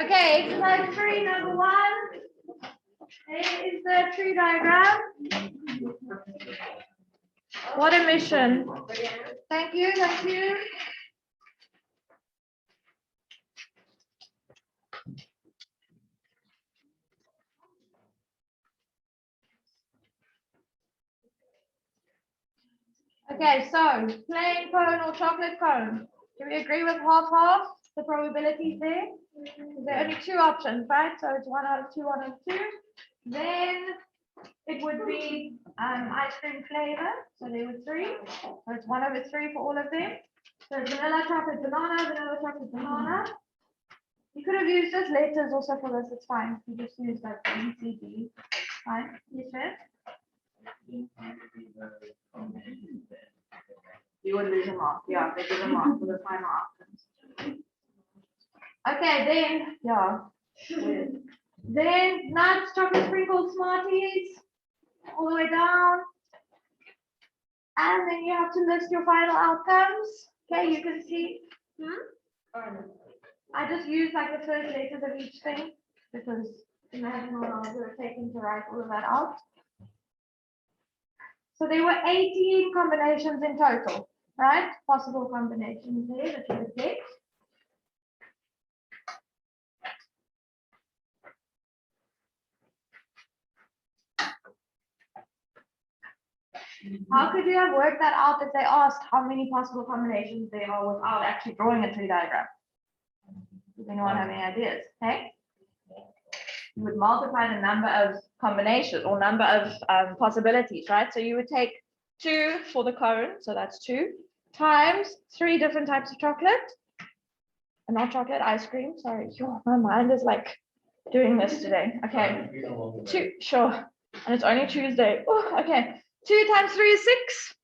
Okay, exercise 3, number 1. Here is the tree diagram. What a mission. Thank you, thank you. Okay, so plain cone or chocolate cone. Do we agree with half-half? The probabilities there? There are only 2 options, right? So it's 1 out of 2, 1 out of 2. Then it would be ice cream flavor. So there were 3. So it's 1 over 3 for all of them. So vanilla, chocolate, banana, vanilla, chocolate, banana. You could have used just letters also for this. It's fine. You just use like B, C, D. Fine. Yes, sir. You would lose a mark. Yeah, they give a mark for the final outcomes. Okay, then, yeah. Then nuts, chocolate sprinkles, Smarties, all the way down. And then you have to list your final outcomes. Okay, you can see. I just use like the first letters of each thing because imagine how long it would have taken to write all of that out. So there were 18 combinations in total, right? Possible combinations there that you would get. How could you have worked that out if they asked how many possible combinations there are without actually drawing a tree diagram? Does anyone have any ideas? Okay. You would multiply the number of combinations or number of possibilities, right? So you would take 2 for the cone, so that's 2, times 3 different types of chocolate. Not chocolate, ice cream. Sorry, my mind is like doing this today. Okay, 2, sure. And it's only Tuesday. Oh, okay. 2 times 3 is 6,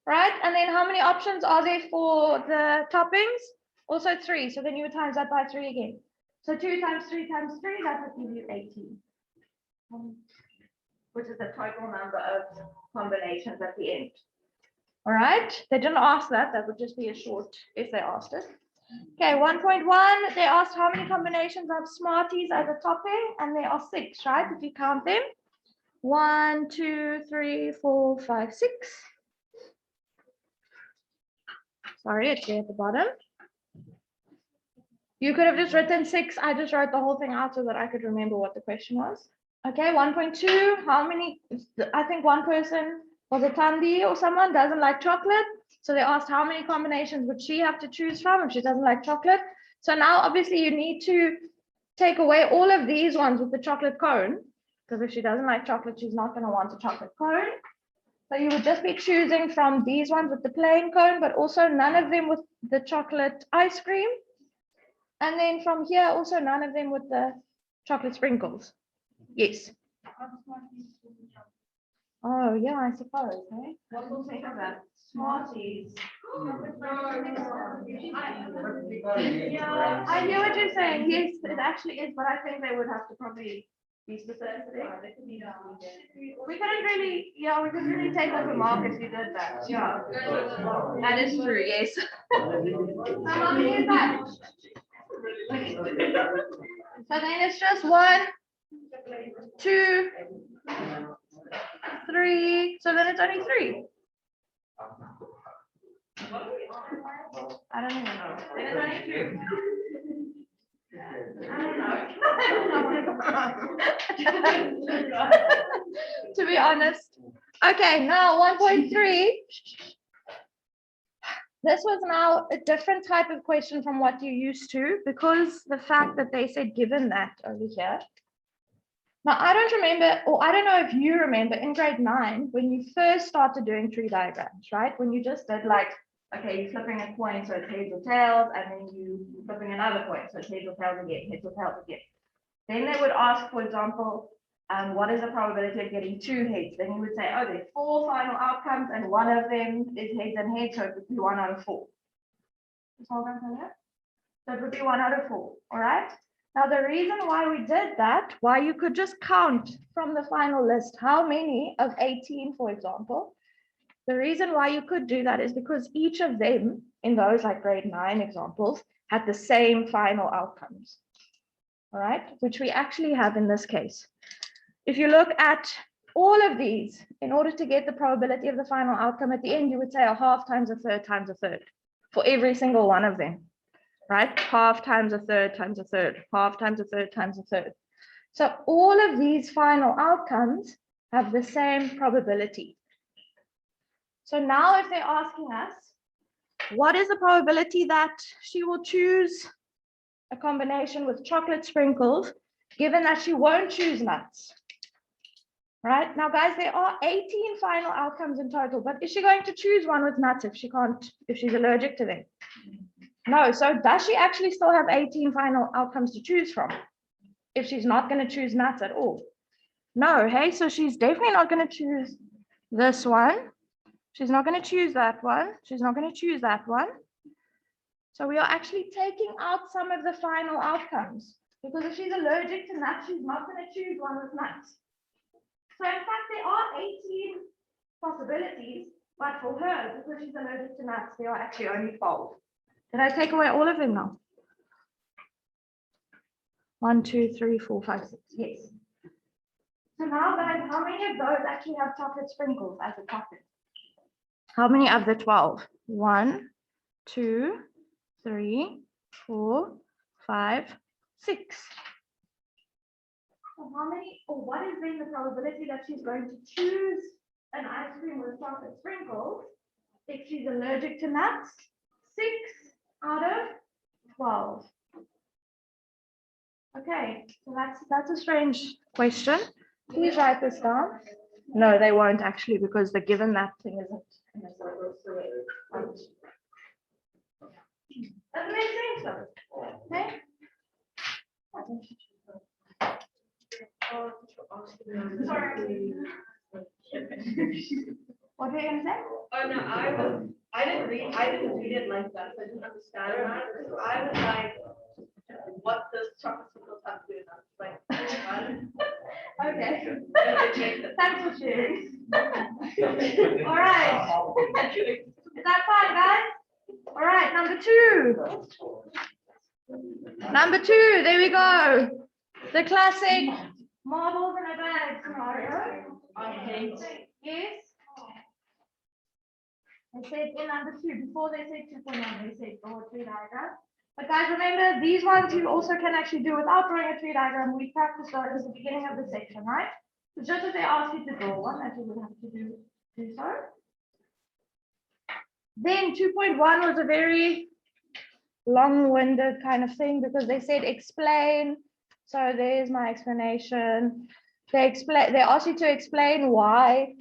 right? And then how many options are there for the toppings? Also 3. So then you would times that by 3 again. So 2 times 3 times 3, that would give you 18. Which is the total number of combinations at the end. All right. They didn't ask that. That would just be a short if they asked it. Okay, 1.1, they asked how many combinations of Smarties as a topping, and there are 6, right? If you count them. 1, 2, 3, 4, 5, 6. Sorry, it's there at the bottom. You could have just written 6. I just wrote the whole thing out so that I could remember what the question was. Okay, 1.2, how many? I think one person was a Tandy or someone doesn't like chocolate. So they asked how many combinations would she have to choose from if she doesn't like chocolate. So now obviously you need to take away all of these ones with the chocolate cone, because if she doesn't like chocolate, she's not going to want a chocolate cone. So you would just be choosing from these ones with the plain cone, but also none of them with the chocolate ice cream. And then from here, also none of them with the chocolate sprinkles. Yes. Oh, yeah, I suppose. Eh? What will think of that? Smarties. Yeah, I hear what you're saying. Yes, it actually is, but I think they would have to probably be specific. We couldn't really, we couldn't really take off a mark if you did that. Yeah, that is true. Yes. How many is that? So then it's just 1, 2, 3. So then it's only 3. I don't even know. Then it's only 2. I don't know. To be honest. Okay, now 1.3. This was now a different type of question from what you're used to, because the fact that they said given that over here. Now, I don't remember, or I don't know if you remember in grade 9, when you first started doing tree diagrams, right? When you just did like, okay, you're flipping a coin, so it's heads or tails, and then you're flipping another coin, so it's heads or tails again, heads or tails again. Then they would ask, for example, what is the probability of getting 2 heads? Then you would say, oh, there's 4 final outcomes, and one of them is heads and heads, so it would be 1 out of 4. So it would be 1 out of 4, all right? Now, the reason why we did that, why you could just count from the final list how many of 18, for example, the reason why you could do that is because each of them in those like grade 9 examples had the same final outcomes. all right, which we actually have in this case. If you look at all of these, in order to get the probability of the final outcome at the end, you would say a half times a third times a third for every single one of them, right? Half times a third times a third, half times a third times a third. So all of these final outcomes have the same probability. So now if they're asking us, what is the probability that she will choose a combination with chocolate sprinkles, given that she won't choose nuts? Right now, guys, there are 18 final outcomes in total, but is she going to choose one with nuts if she's allergic to them? No. So does she actually still have 18 final outcomes to choose from if she's not going to choose nuts at all? No. Hey, so she's definitely not going to choose this one. She's not going to choose that one. She's not going to choose that one. So we are actually taking out some of the final outcomes, because if she's allergic to nuts, she's not going to choose one with nuts. So in fact, there are 18 possibilities, but for her, because she's allergic to nuts, there are actually only 12. Did I take away all of them now? 1, 2, 3, 4, 5, 6. Yes. So now, guys, how many of those actually have chocolate sprinkles as a topping? How many of the 12? 1, 2, 3, 4, 5, 6. So how many, or what is then the probability that she's going to choose an ice cream with chocolate sprinkles if she's allergic to nuts? 6 out of 12. Okay, so that's a strange question. Please write this down. No, they won't actually, because the given that thing isn't in the circle. Doesn't make sense though. Okay. Sorry. What were you gonna say? Oh no, I didn't read it like that, so I didn't understand that. So I was like, what does chocolate sprinkles have to do with that? Like, Okay. Thanks for sharing. All right. Is that fine, guys? All right, number 2. Number 2, there we go. The classic marbles in a bag scenario. Yes. They said in number 2, before they said 2.1, they said draw a tree diagram. But guys, remember, these ones you also can actually do without drawing a tree diagram. We practiced those at the beginning of the section, right? So just as they ask you to draw one, that you would have to do so. Then 2.1 was a very long-winded kind of thing, because they said explain. So there's my explanation. They ask you to explain why.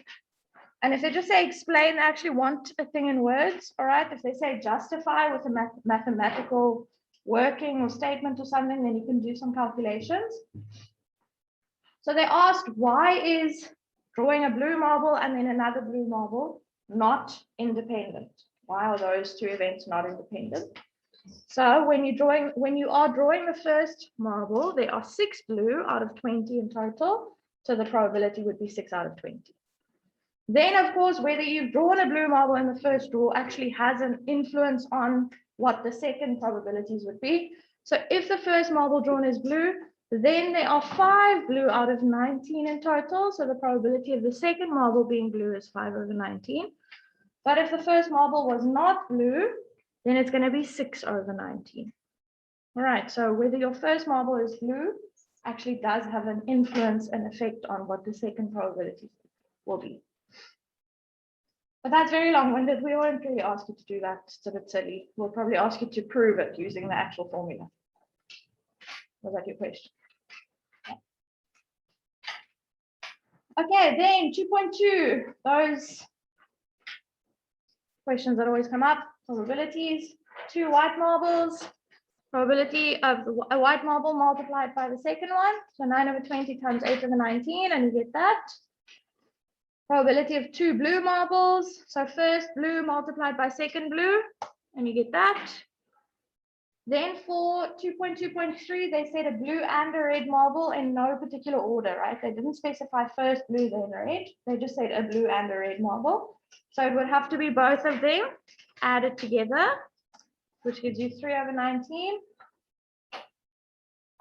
And if they just say explain, they actually want a thing in words, all right? If they say justify with a mathematical working or statement or something, then you can do some calculations. So they asked, why is drawing a blue marble and then another blue marble not independent? Why are those two events not independent? So when you are drawing the first marble, there are 6 blue out of 20 in total. So the probability would be 6 out of 20. Then, of course, whether you've drawn a blue marble in the first draw actually has an influence on what the second probabilities would be. So if the first marble drawn is blue, then there are 5 blue out of 19 in total. So the probability of the second marble being blue is 5 over 19. But if the first marble was not blue, then it's going to be 6 over 19. All right, so whether your first marble is blue actually does have an influence and effect on what the second probability will be. But that's very long-winded. We won't really ask you to do that. It's a bit silly. We'll probably ask you to prove it using the actual formula. Was that your question? Okay, then 2.2, those questions that always come up, probabilities, 2 white marbles, probability of a white marble multiplied by the second one, so 9 over 20 times 8 over 19, and you get that. Probability of 2 blue marbles, so first blue multiplied by second blue, and you get that. Then for 2.2.3, they said a blue and a red marble in no particular order, right? They didn't specify first blue, then red. They just said a blue and a red marble. So it would have to be both of them added together, which gives you 3 over 19.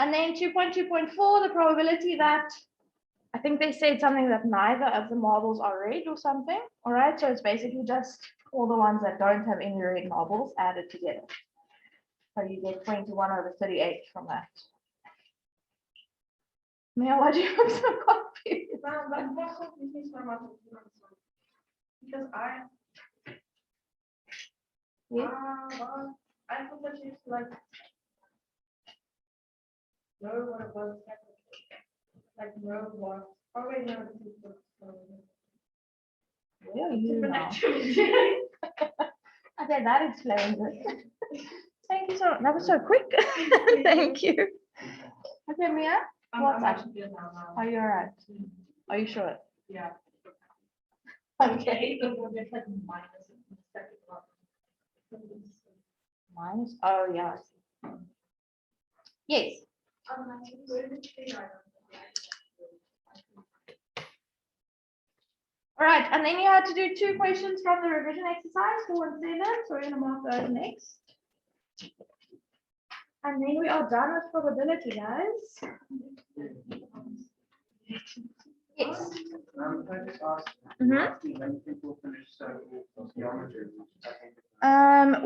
And then 2.2.4, the probability that, I think they said something that neither of the marbles are red or something. All right, so it's basically just all the ones that don't have any red marbles added together. So you get 21/38 from that. Mia, why do you have so confused? Because I thought that you like know what it was, like know what. Oh wait, no, Yeah, you know. Okay, that explains it. Thank you so much. That was so quick. Thank you. Okay, Mia, what's up? Are you all right? Are you sure? Yeah. Okay. Minus. Oh, yeah. Yes. All right, and then you had to do 2 questions from the revision exercise, 4 and 7. So we're going to mark those next. And then we are done with probability, guys. Yes.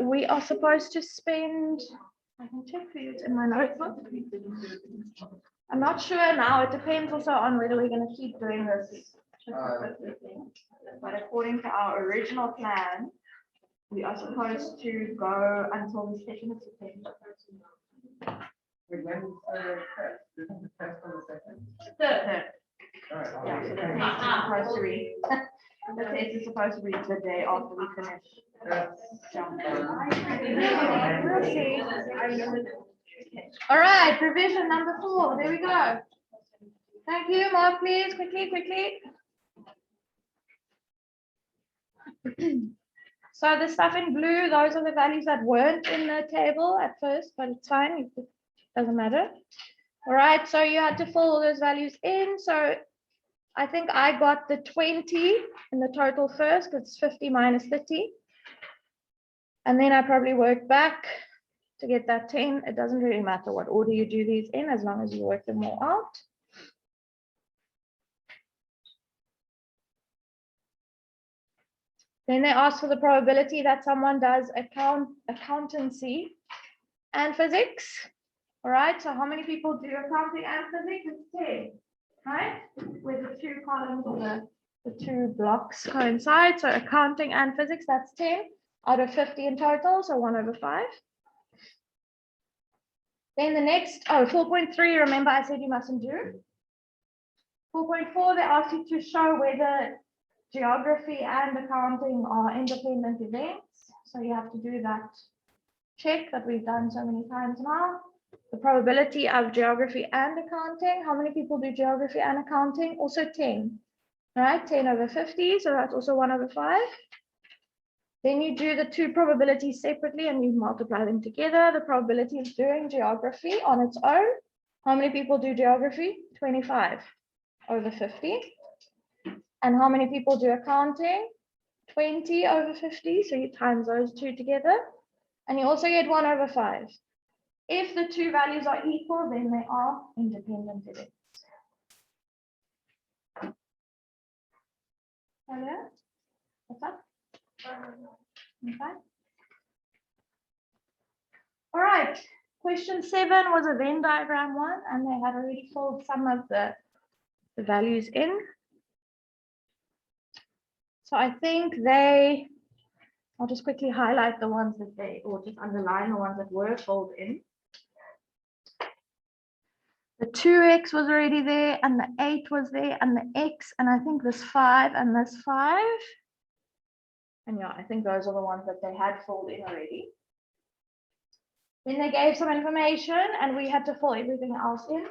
We are supposed to spend, I can check for you, it's in my notebook. I'm not sure now, it depends also on whether we're going to keep doing this. But according to our original plan, we are supposed to go until the 2nd of September. Third. Yeah, so the test is supposed to read. The test is supposed to read the day after we finish. We'll see. All right, revision number 4. There we go. Thank you, Mark, please, quickly. So the stuff in blue, those are the values that weren't in the table at first, but it's fine, it doesn't matter. All right, so you had to fill all those values in. So I think I got the 20 in the total first, because it's 50 minus 30. And then I probably worked back to get that 10. It doesn't really matter what order you do these in, as long as you work them all out. Then they ask for the probability that someone does accountancy and physics. All right, so how many people do accounting and physics? It's 10, right? Where the 2 columns or the 2 blocks coincide. So accounting and physics, that's 10 out of 50 in total, so 1/5. Then the next, 4.3, remember I said you mustn't do. 4.4, they ask you to show whether geography and accounting are independent events. So you have to do that check that we've done so many times now. The probability of geography and accounting. How many people do geography and accounting? Also 10, right? 10/50, so that's also 1/5. Then you do the 2 probabilities separately and you multiply them together. The probability of doing geography on its own. How many people do geography? 25/50. And how many people do accounting? 20/50. So you times those 2 together. And you also get 1/5. If the 2 values are equal, then they are independent events. Hello? What's up? Okay. All right. Question 7 was a Venn diagram one, and they had already filled some of the values in. So I think I'll just quickly highlight the ones that or just underline the ones that were filled in. The 2x was already there, and the 8 was there, and the x, and I think this 5 and this 5. And yeah, I think those are the ones that they had filled in already. Then they gave some information, and we had to fill everything else in.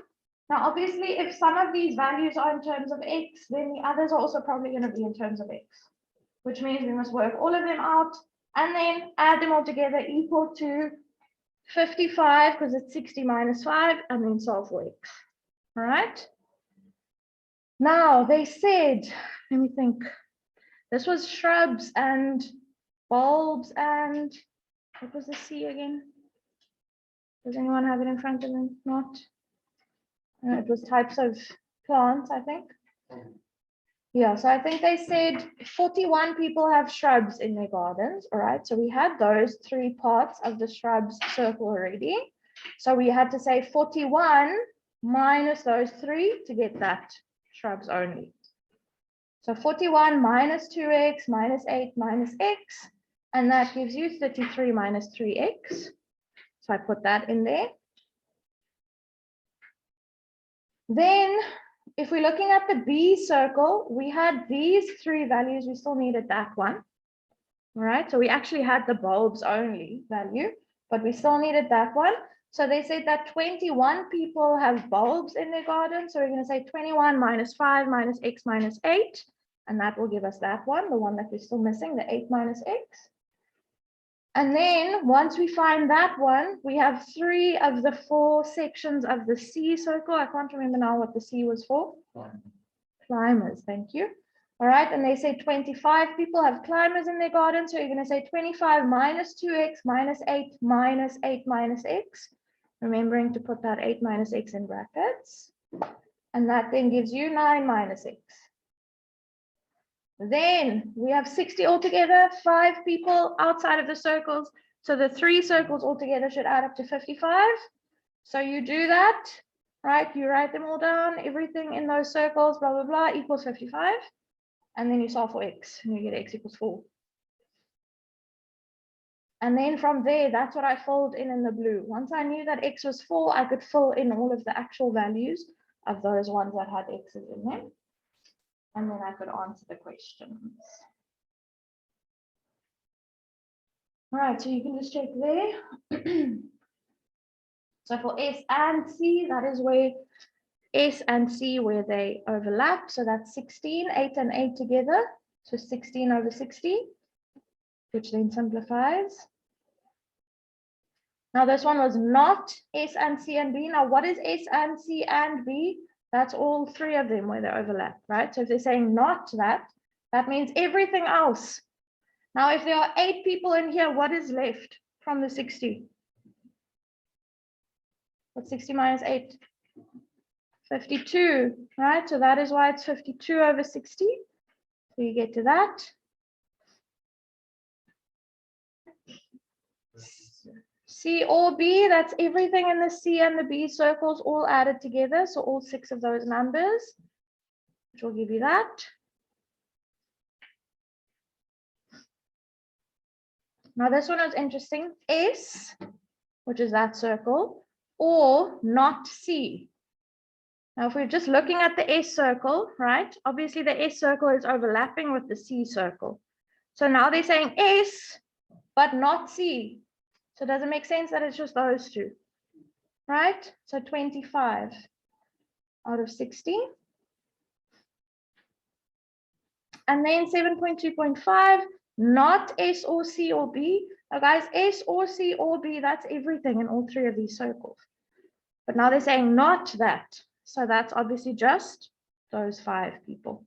Now, obviously, if some of these values are in terms of x, then the others are also probably going to be in terms of x, which means we must work all of them out and then add them all together equal to 55, because it's 60 minus 5, and then solve for x. All right. Now, they said, let me think. This was shrubs and bulbs and what was the C again? Does anyone have it in front of them? Not. It was types of plants, I think. Yeah, so I think they said 41 people have shrubs in their gardens. All right, so we had those 3 parts of the shrubs circle already. So we had to say 41 minus those 3 to get that shrubs only. So 41 minus 2x minus 8 minus x, and that gives you 33 minus 3x. So I put that in there. Then if we're looking at the B circle, we had these 3 values, we still needed that one. All right, so we actually had the bulbs only value, but we still needed that one. So they said that 21 people have bulbs in their garden. So we're going to say 21 minus 5 minus x minus 8. And that will give us that one, the one that we're still missing, the 8 minus x. And then once we find that one, we have 3 of the 4 sections of the C circle. I can't remember now what the C was for. Climbers, thank you. All right, and they say 25 people have climbers in their garden. So you're going to say 25 minus 2x minus 8 minus 8 minus x. Remembering to put that 8 minus x in brackets. And that then gives you 9 minus x. Then we have 60 altogether, 5 people outside of the circles. So the 3 circles altogether should add up to 55. So you do that, right? You write them all down, everything in those circles, blah, blah, blah, equals 55. And then you solve for x, and you get x equals 4. And then from there, that's what I filled in the blue. Once I knew that x was 4, I could fill in all of the actual values of those ones that had x's in them. And then I could answer the questions. All right, so you can just check there. So for S and C, that is where S and C, where they overlap. So that's 16, 8 and 8 together. So 16 over 60, which then simplifies. Now this one was not S and C and B. Now what is S and C and B? That's all 3 of them where they overlap, right? So if they're saying not that, that means everything else. Now, if there are 8 people in here, what is left from the 60? What's 60 minus 8? 52, right? So that is why it's 52 over 60. So you get to that. C or B, that's everything in the C and the B circles all added together. So all 6 of those numbers, which will give you that. Now this one is interesting. S, which is that circle, or not C. Now if we're just looking at the S circle, right? Obviously the S circle is overlapping with the C circle. So now they're saying S, but not C. So does it make sense that it's just those 2? Right? So 25 out of 60. And then 7.2.5, not S or C or B. Now guys, S or C or B, that's everything in all 3 of these circles. But now they're saying not that. So that's obviously just those 5 people.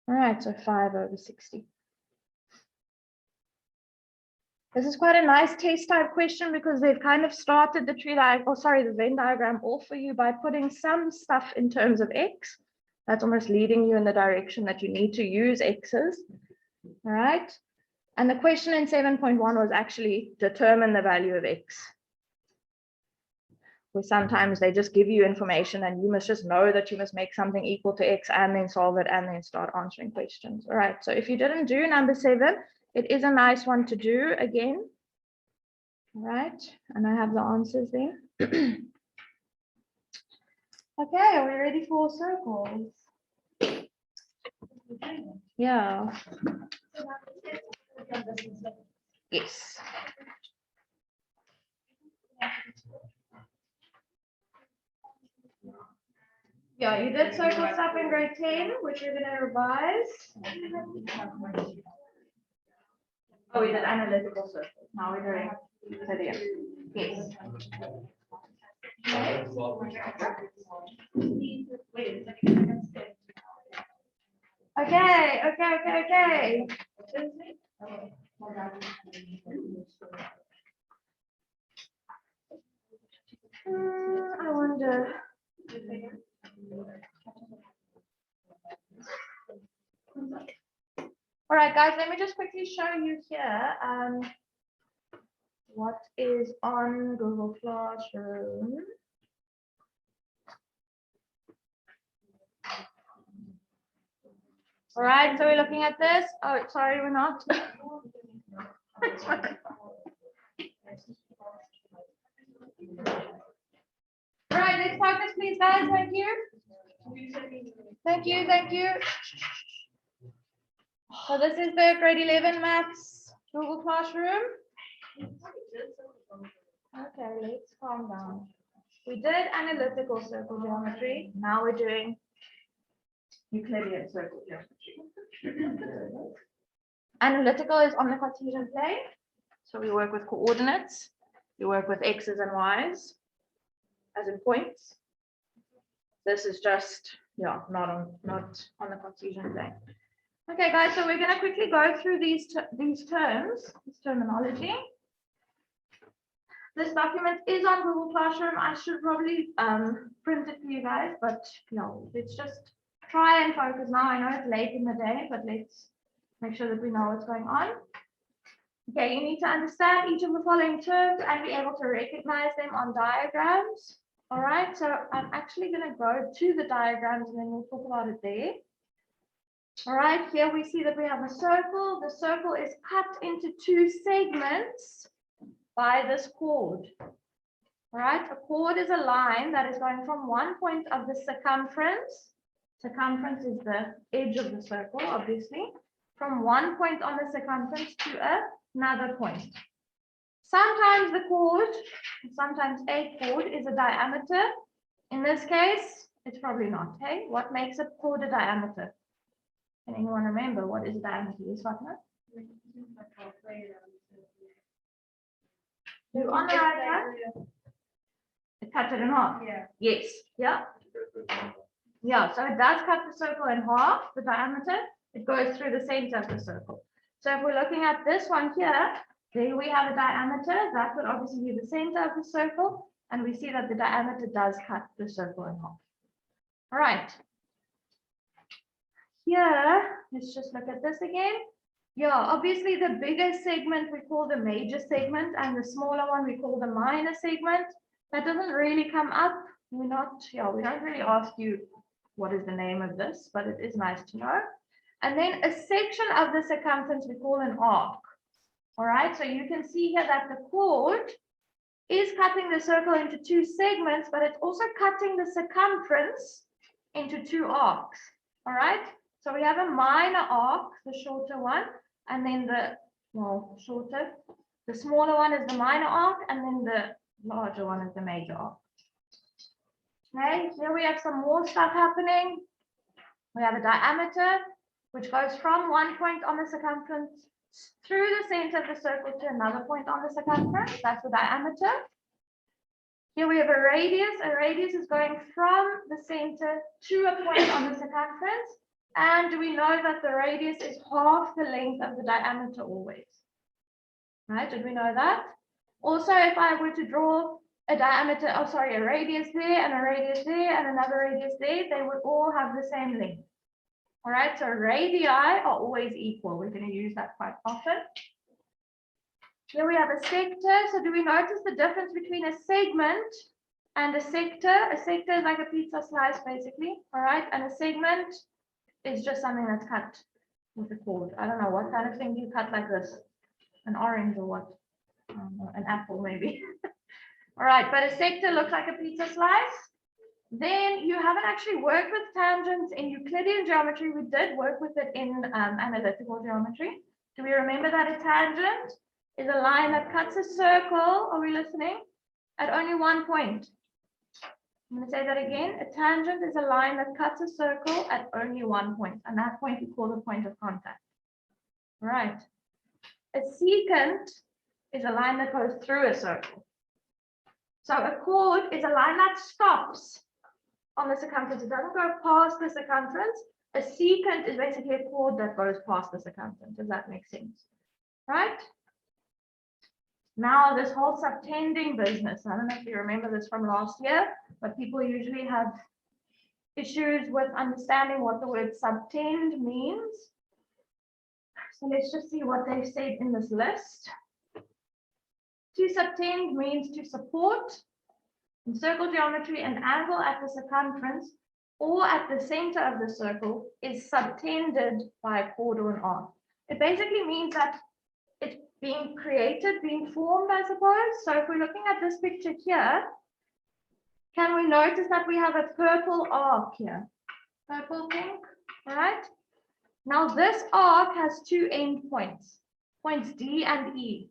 All right, so 5 over 60. This is quite a nice test type question because they've kind of started the the Venn diagram off for you by putting some stuff in terms of X. That's almost leading you in the direction that you need to use X's. All right. And the question in 7.1 was actually determine the value of X. Where sometimes they just give you information and you must just know that you must make something equal to X and then solve it and then start answering questions. All right. So if you didn't do number 7, it is a nice one to do again. All right, and I have the answers there. Okay, are we ready for circles? Yeah. Yes. Yeah, you did circle stuff in grade 10, which you're going to revise. Oh, we did analytical circles. Now we're doing video. Yes. Okay. I wonder. All right, guys, let me just quickly show you here what is on Google Classroom. All right, so we're looking at this. Oh, sorry, we're not. All right, let's focus, please, guys. Thank you. Thank you, thank you. So this is the grade 11 maths Google Classroom. Okay, let's calm down. We did analytical circle geometry. Now we're doing Euclidean circle geometry. Analytical is on the Cartesian plane. So we work with coordinates. We work with X's and Y's as in points. This is just, yeah, not on the Cartesian plane. Okay, guys, so we're going to quickly go through these terms, this terminology. This document is on Google Classroom. I should probably print it for you guys, but no, let's just try and focus now. I know it's late in the day, but let's make sure that we know what's going on. Okay, you need to understand each of the following terms and be able to recognize them on diagrams. All right, so I'm actually going to go to the diagrams and then we'll talk about it there. All right, here we see that we have a circle. The circle is cut into two segments by this chord. All right, a chord is a line that is going from one point of the circumference. Circumference is the edge of the circle, obviously, from one point on the circumference to another point. Sometimes the chord, sometimes a chord is a diameter. In this case, it's probably not. Hey, what makes a chord a diameter? Can anyone remember what is a diameter? Is Fatma? You on the right track? It cuts it in half. Yeah. Yes. Yeah. Yeah. So it does cut the circle in half, the diameter. It goes through the center of the circle. So if we're looking at this one here, there we have a diameter. That would obviously be the center of the circle. And we see that the diameter does cut the circle in half. All right. Here, let's just look at this again. Yeah, obviously the bigger segment we call the major segment and the smaller one we call the minor segment. That doesn't really come up. We don't really ask you what is the name of this, but it is nice to know. And then a section of the circumference we call an arc. All right, so you can see here that the chord is cutting the circle into two segments, but it's also cutting the circumference into two arcs. All right. So we have a minor arc, the shorter one, and then the smaller one is the minor arc, and then the larger one is the major arc. Okay, here we have some more stuff happening. We have a diameter, which goes from one point on the circumference through the center of the circle to another point on the circumference. That's the diameter. Here we have a radius. A radius is going from the center to a point on the circumference. And we know that the radius is half the length of the diameter always. Right? Did we know that? Also, if I were to draw a radius there and a radius there and another radius there, they would all have the same length. All right, so radii are always equal. We're going to use that quite often. Here we have a sector. So do we notice the difference between a segment and a sector? A sector is like a pizza slice, basically. All right, and a segment is just something that's cut with a chord. I don't know what kind of thing do you cut like this? An orange or what? An apple maybe. All right, but a sector looks like a pizza slice. Then you haven't actually worked with tangents in Euclidean geometry. We did work with it in analytical geometry. Do we remember that a tangent is a line that cuts a circle? Are we listening? At only one point. I'm going to say that again. A tangent is a line that cuts a circle at only one point, and that point we call the point of contact. Right. A secant is a line that goes through a circle. So a chord is a line that stops on the circumference. It doesn't go past the circumference. A secant is basically a chord that goes past the circumference. Does that make sense? Right? Now, this whole subtending business, I don't know if you remember this from last year, but people usually have issues with understanding what the word subtend means. So let's just see what they've said in this list. To subtend means to support in circle geometry. An angle at the circumference or at the center of the circle is subtended by a chord or an arc. It basically means that it's being created, being formed, I suppose. So if we're looking at this picture here, can we notice that we have a purple arc here? Purple, pink, all right? Now this arc has two end points, points D and E.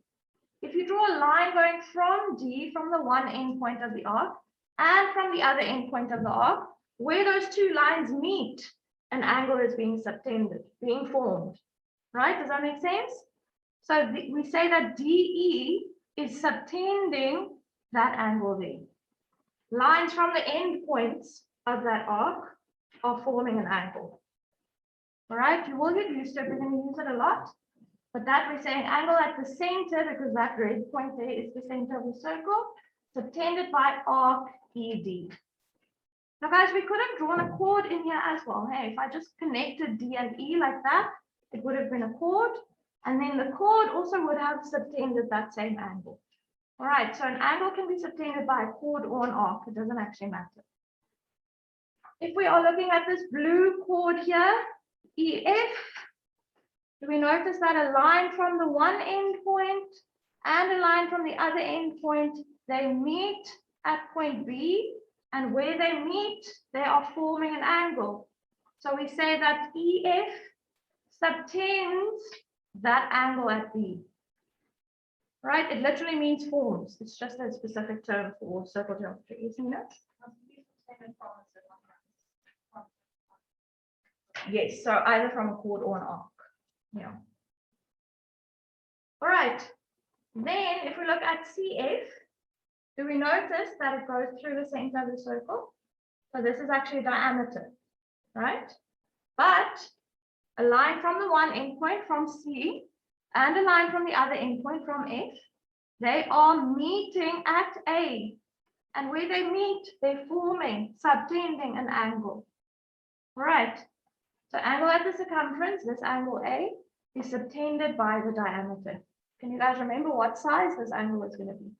If you draw a line going from D, from the one end point of the arc, and from the other end point of the arc, where those two lines meet, an angle is being subtended, being formed, right? Does that make sense? So we say that DE is subtending that angle there. Lines from the end points of that arc are forming an angle. All right, you will get used to it. We're going to use it a lot. But that we're saying angle at the center, because that red point there is the center of the circle, subtended by arc ED. Now guys, we could have drawn a chord in here as well. Hey, if I just connected D and E like that, it would have been a chord. And then the chord also would have subtended that same angle. All right, so an angle can be subtended by a chord or an arc. It doesn't actually matter. If we are looking at this blue chord here, EF, do we notice that a line from the one end point and a line from the other end point, they meet at point B, and where they meet, they are forming an angle. So we say that EF subtends that angle at B. Right? It literally means forms. It's just a specific term for circle geometry, isn't it? Yes, so either from a chord or an arc. Yeah. All right. Then if we look at CF, do we notice that it goes through the center of the circle? So this is actually diameter, right? But a line from the one endpoint from C and a line from the other endpoint from F, they are meeting at A. And where they meet, they're forming, subtending an angle. All right. So angle at the circumference, this angle A, is subtended by the diameter. Can you guys remember what size this angle is going to be?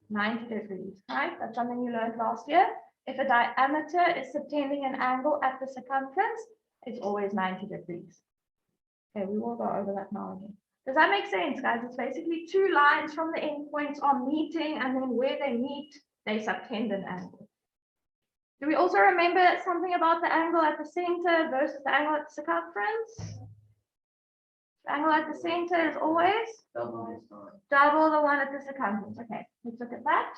90 degrees, right? That's something you learned last year. If a diameter is subtending an angle at the circumference, it's always 90 degrees. Okay, we will go over that now again. Does that make sense, guys? It's basically two lines from the endpoints are meeting, and then where they meet, they subtend an angle. Do we also remember something about the angle at the center versus the angle at the circumference? The angle at the center is always double the one at the circumference. Okay, let's look at that.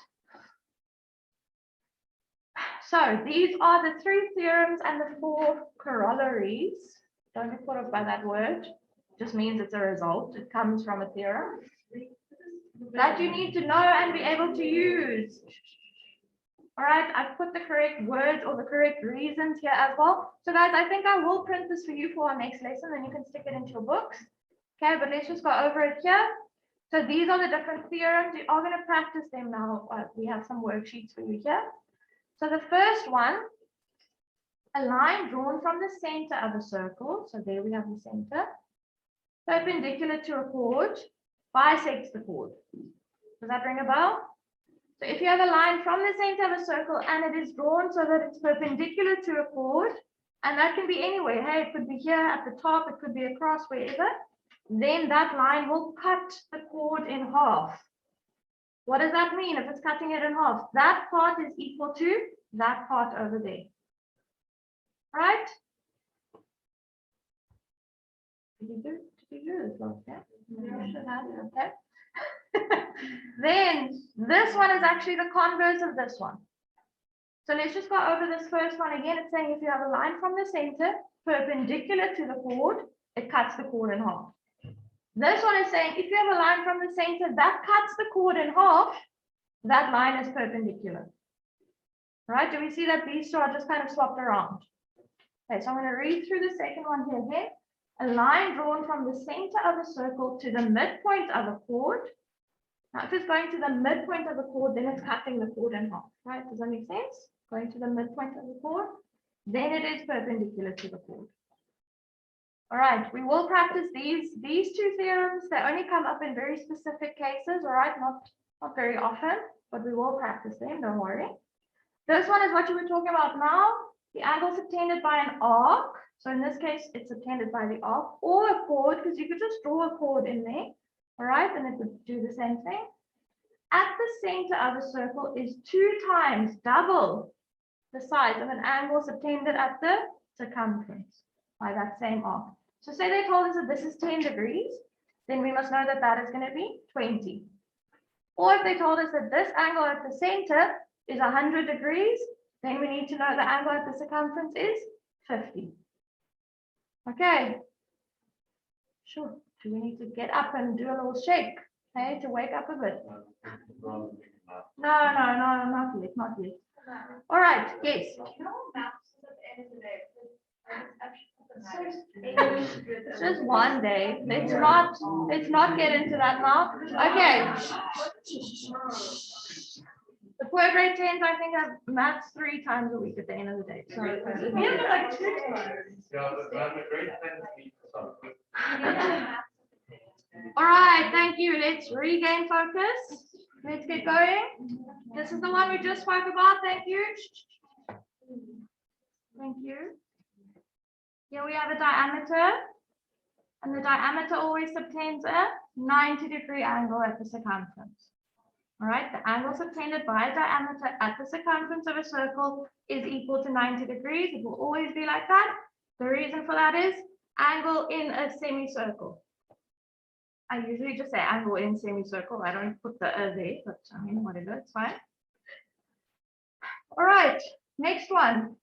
So these are the three theorems and the four corollaries. Don't be put off by that word. It just means it's a result. It comes from a theorem that you need to know and be able to use. All right, I've put the correct words or the correct reasons here as well. So guys, I think I will print this for you for our next lesson, then you can stick it into your books. Okay, but let's just go over it here. So these are the different theorems. You are going to practice them now. We have some worksheets for you here. So the first one, a line drawn from the center of a circle. So there we have the center, perpendicular to a chord, bisects the chord. Does that ring a bell? So if you have a line from the center of a circle and it is drawn so that it's perpendicular to a chord, and that can be anywhere, hey, it could be here at the top, it could be across, wherever, then that line will cut the chord in half. What does that mean if it's cutting it in half? That part is equal to that part over there. Right? Did you do this last time? Okay. Then this one is actually the converse of this one. So let's just go over this first one again. It's saying if you have a line from the center perpendicular to the chord, it cuts the chord in half. This one is saying if you have a line from the center that cuts the chord in half, that line is perpendicular. Right? Do we see that these two are just kind of swapped around? Okay, so I'm going to read through the second one here again. A line drawn from the center of a circle to the midpoint of a chord Now, if it's going to the midpoint of the chord, then it's cutting the chord in half, right? Does that make sense? Going to the midpoint of the chord, then it is perpendicular to the chord. All right, we will practice these two theorems. They only come up in very specific cases, all right? Not very often, but we will practice them, don't worry. This one is what you were talking about now. The angle subtended by an arc. So in this case, it's subtended by the arc or a chord, because you could just draw a chord in there, all right? And it would do the same thing. At the center of a circle is 2 times double the size of an angle subtended at the circumference by that same arc. So say they told us that this is 10 degrees, then we must know that that is going to be 20. Or if they told us that this angle at the center is 100 degrees, then we need to know the angle at the circumference is 50. Okay. Sure. Do we need to get up and do a little shake, okay, to wake up a bit? No, not yet, not yet. All right, yes. It's just one day. Let's not get into that now. Okay. The poor grade 10s, I think, have maths 3 times a week at the end of the day. So we have like 2 times. All right, thank you. Let's regain focus. Let's get going. This is the one we just spoke about. Thank you. Thank you. Here we have a diameter, and the diameter always subtends a 90-degree angle at the circumference. All right, the angle subtended by a diameter at the circumference of a circle is equal to 90 degrees. It will always be like that. The reason for that is angle in a semicircle. I usually just say angle in semicircle. I don't put the there, but I mean, whatever, it's fine. All right, next one.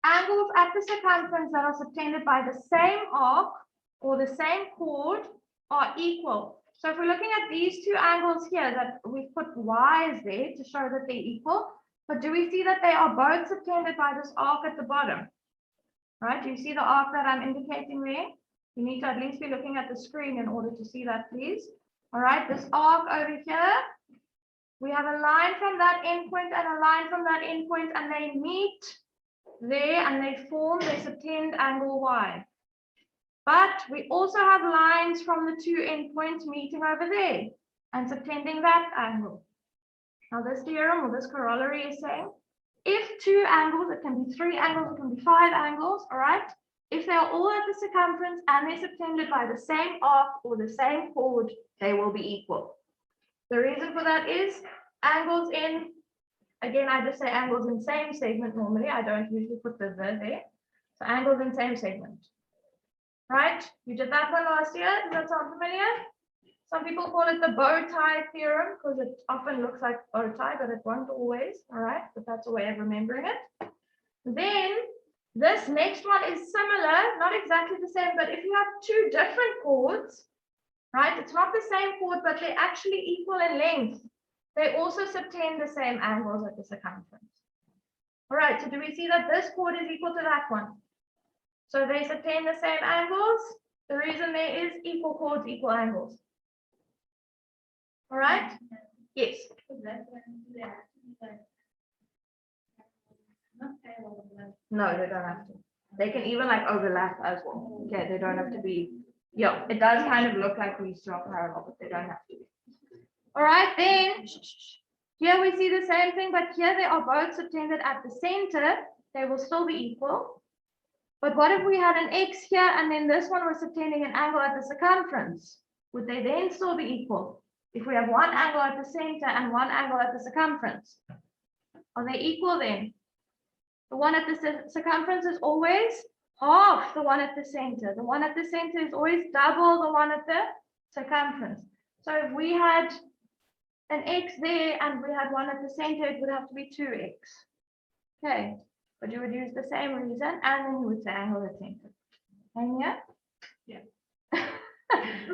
Angles at the circumference that are subtended by the same arc or the same chord are equal. So if we're looking at these 2 angles here that we've put y's there to show that they're equal, but do we see that they are both subtended by this arc at the bottom? Right? Do you see the arc that I'm indicating there? You need to at least be looking at the screen in order to see that, please. All right, this arc over here, we have a line from that endpoint and a line from that endpoint, and they meet there and they form, they subtend angle y. But we also have lines from the 2 endpoints meeting over there and subtending that angle. Now this theorem or this corollary is saying, if 2 angles, it can be 3 angles, it can be 5 angles, all right? If they are all at the circumference and they're subtended by the same arc or the same chord, they will be equal. The reason for that is angles in, again, I just say angles in same segment normally. I don't usually put the there. So angles in same segment. Right? You did that one last year. Does that sound familiar? Some people call it the bow tie theorem because it often looks like bow tie, but it won't always. All right, but that's a way of remembering it. Then this next one is similar, not exactly the same, but if you have 2 different chords, right? It's not the same chord, but they're actually equal in length. They also subtend the same angles at the circumference. All right, so do we see that this chord is equal to that one? So they subtend the same angles. The reason there is equal chords, equal angles. All right? Yes. No, they don't have to. They can even like overlap as well. Okay, they don't have to be. Yeah, it does kind of look like these 2 are parallel, but they don't have to be. All right, then here we see the same thing, but here they are both subtended at the center. They will still be equal. But what if we had an X here and then this one was subtending an angle at the circumference? Would they then still be equal? If we have one angle at the center and one angle at the circumference, are they equal then? The one at the circumference is always half the one at the center. The one at the center is always double the one at the circumference. So if we had an X there and we had one at the center, it would have to be 2x. Okay. But you would use the same reason, and then you would say angle at center. And yeah? Yeah.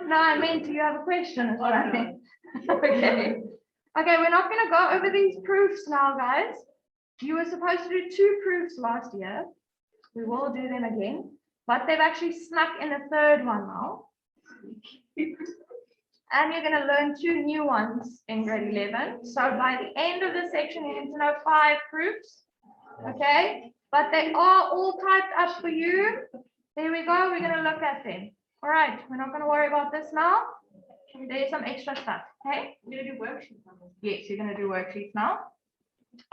No, I meant, do you have a question? Is what I meant. Okay. Okay, we're not going to go over these proofs now, guys. You were supposed to do 2 proofs last year. We will do them again, but they've actually snuck in a 3rd one now. and you're going to learn 2 new ones in grade 11. So by the end of this section, you need to know 5 groups. Okay, but they are all typed up for you. There we go. We're going to look at them. All right, we're not going to worry about this now. There's some extra stuff. Okay, We're gonna do worksheets. yes, you're going to do worksheets now.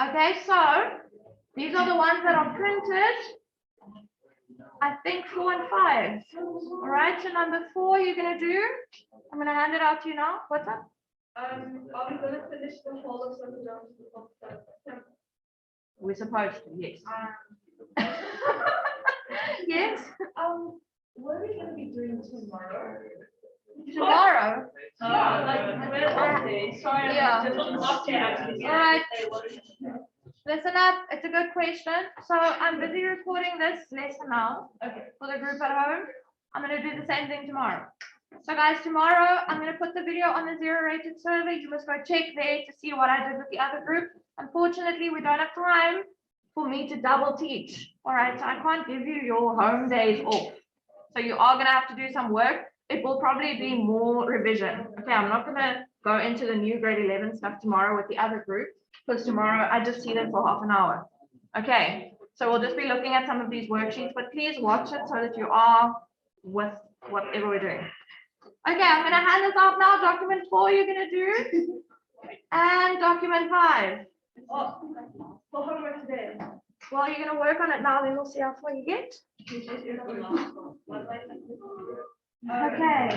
Okay, so these are the ones that are printed. I think 4 and 5. All right, so number 4 you're going to do. I'm going to hand it out to you now. What's up? Are we gonna finish the whole of something else? We're supposed to, yes. Yes. What are we gonna be doing tomorrow? Tomorrow. Sorry, Yeah. just on the off day, actually. All right. Listen up. It's a good question. So I'm busy recording this lesson now. Okay. For the group at home. I'm going to do the same thing tomorrow. So guys, tomorrow I'm going to put the video on the 0 rated survey. You must go check there to see what I did with the other group. Unfortunately, we don't have time for me to double teach. All right, so I can't give you your home days off. So you are going to have to do some work. It will probably be more revision. Okay, I'm not going to go into the new grade 11 stuff tomorrow with the other group because tomorrow I just see them for half an hour. Okay, so we'll just be looking at some of these worksheets, but please watch it so that you are with whatever we're doing. Okay, I'm going to hand this out now. Document 4 you're going to do, and document 5. Oh, for homework today. Well, you're going to work on it now, then we'll see how far you get. Okay.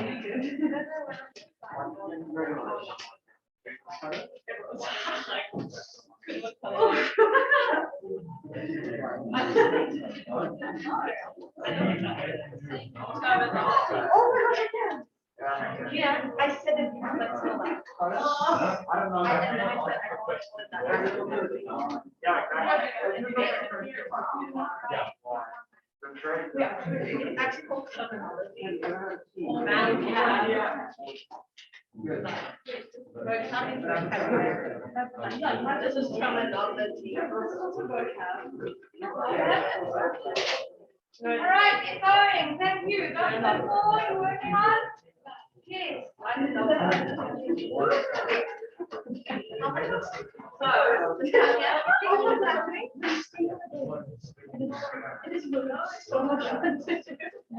Yeah, I said it, but still like. I don't know. This is coming on the team. All right, get going. Thank you. Document 4 you're working on. Yes. Let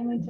me just